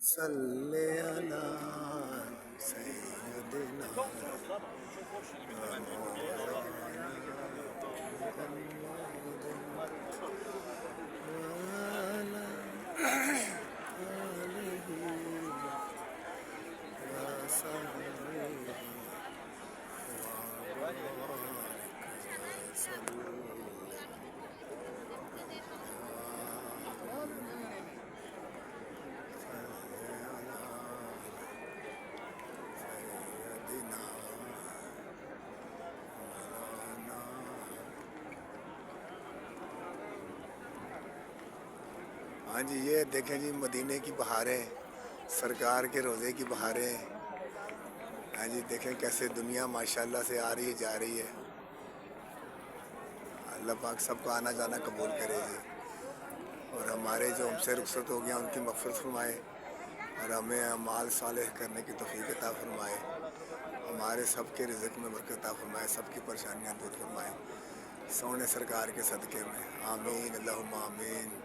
صلی علی سیدنا وعلی آلہ وصحبہ ہاں جی، یہ دیکھیں جی مدینے کی بہاریں، سرکار کے روزے کی بہاریں. ہاں جی، دیکھیں کیسے دنیا ماشاءاللہ سے آ رہی ہے جا رہی ہے. اللہ پاک سب کا آنا جانا قبول کرے جی، اور ہمارے جو ہم سے رخصت ہو گیا ان کی مغفرت فرمائے، اور ہمیں اعمال صالح کرنے کی توفیق عطا فرمائے. ہمارے سب کے رزق میں برکت عطا فرمائے، سب کی پریشانیاں دور فرمائے، سونے سرکار کے صدقے میں. آمین اللہم آمین.